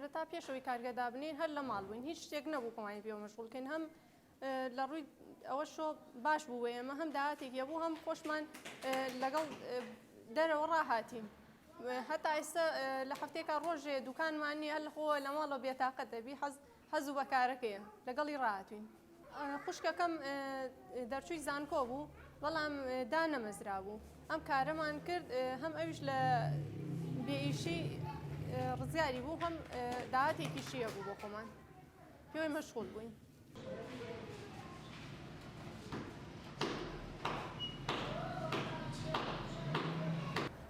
سەرەتا پێشەوەی کارگەدا بنین هەر لە ماڵ بووین هیچ شتێک نەبوو کۆمانی پێوە مەشغوڵکەین هەم لە ڕووی ئەوە شۆ باش بوو ئێمە هەم داهاتێکی بوو هەم خۆشمان لەگەڵ دەرەوە ڕاهاتیم هەتا ئێستا لە هەفتێکا ڕۆژێ دوکانمانی هەر لەخۆ لە ماڵەوە بێتاقەتەبی حەزوو بە کارەکەیە لەگەڵی ڕاهاتوین خوشکەکەم دەرچووی زانکۆ بوو بەڵام دانەمەزرا بوو ئەم کارەمان کرد هەم ئەویش لە بێئیشی ڕزگاری بوو هەم داهاتێکی شیە بوو بۆ خۆمان پێوەی مەشغوڵ بووین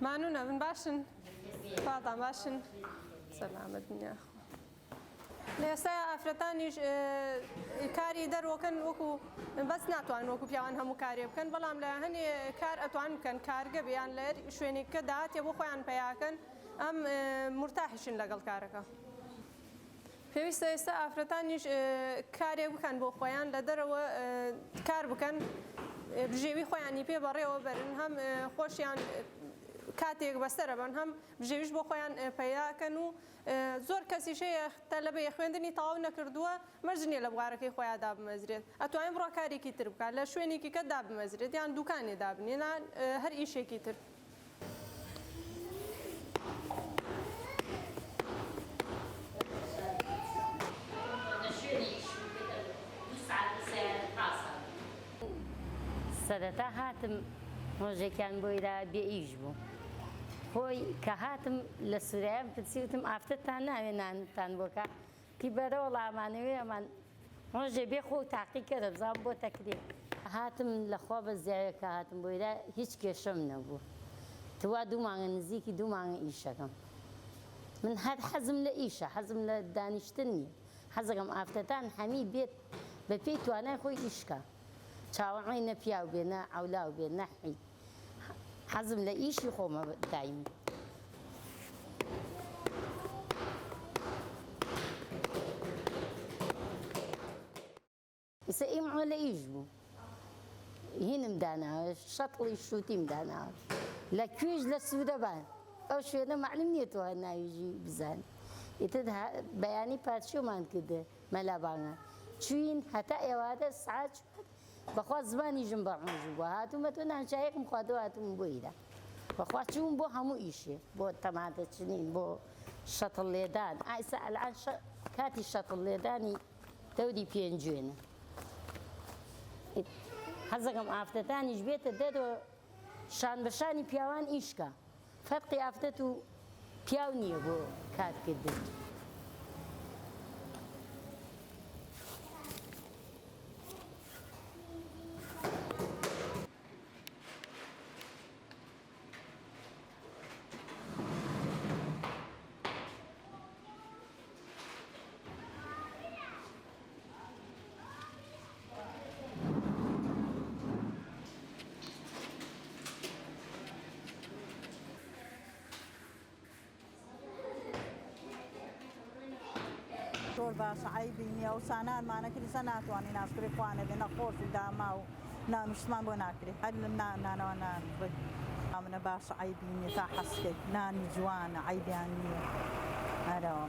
مانوونە من باشن فاتان باشن سەلامەت دنیا لە ئێستا ئافرەتانیش کاری دەرۆکەن وەکو بەس ناتوان وەکو پیاوان هەموو کارێ بکەن بەڵام لە هەنێ کار ئەتوان بکەن کارگە بیان لە شوێنێککە داهاتێ بۆ خۆیان پیاکەن ئەم مرتاحیشن لەگەڵ کارەکە پێویستە ئێستا ئافرەتانیش کارێک بکەن بۆ خۆیان لە دەرەوە کار بکەن بژێوی خۆیانی پێ بەڕێوە بەرن هەم خۆشیان کاتێک بەسەرە بن هەم بژێویش بۆ خۆیان پەیاکەن و زۆر کەسیشەیە تەلەبەیە خوێندنی تەواو نەکردووە مەرجنیە لە بوارەکەی خۆیان دابمەزرێت ئەتوانین بڕۆ کارێکی تر بکات لە شوێنێکی کە دابمەزرێت یان دوکانێ دابنێنان هەر ئیشێکی تر سەرەتا هاتم ڕۆژێکیان بۆیدا بێئیش بوو خۆی کە هاتم لە سوورایان پرسیوتم ئافتتان ناوێ نانتان بۆکە پی بەرە وەڵامانەوێ ئەمان ڕۆژێ بێ خۆ تاقیکەرە بزان بۆ تەکرێت هاتم لەخوا بە زیایە کە هاتم بۆیدا هیچ کێشەم نەبوو توا دوو مانگە نزیکی دوو مانگە ئیشەکەم من هەر حەزم لە ئیشە حەزم لە دانیشتن نییە حەزەکەم ئافتەتان هەمی بێت بە پێی توانای خۆی ئیشکە چاوەڕێی نە پیاو بێ نە ئەولاو بێ نەحی حەزم لە ئیشی خۆمە دایمی ئێستا ئێمە لە ئیش بوو هینم داناوە شەتڵی شووتیم داناوە لە کوێژ لە سوورەبان ئەو شوێنە معلوم نییە تۆ ناویژی بزان ئیتر بەیانی پارچۆمان کردە مەلابانە چوین هەتا ئێواتە سعات بەخوا زمانیژم بەڕۆژ بووە هاتوومە تۆ نانچایەکم خواردەوە هاتووم بۆیدا بەخوا چووم بۆ هەموو ئیشێ بۆ تەماتە چنین بۆ شەتڵ لێدان ئایسا ئەلعان کاتی شەتڵ لێدانی دەوری پێنجوێنە حەزەکەم ئافتەتانیش بێتە دەرەوە شان بەشانی پیاوان ئیشکە فەرقی ئافتەت و پیاو نییە بۆ کارکردن زۆر باشە عیبی نییە و سانانمانەکردی ناتوانانی ناسکری خوانە بێ نەخۆش و داما و نانوشتمان بۆ ناکرێت هەر لەم نانەوە نان منە باشە عیبی نییە تا حەسکێک نانی جوانە عیبیان نییە هەرەوە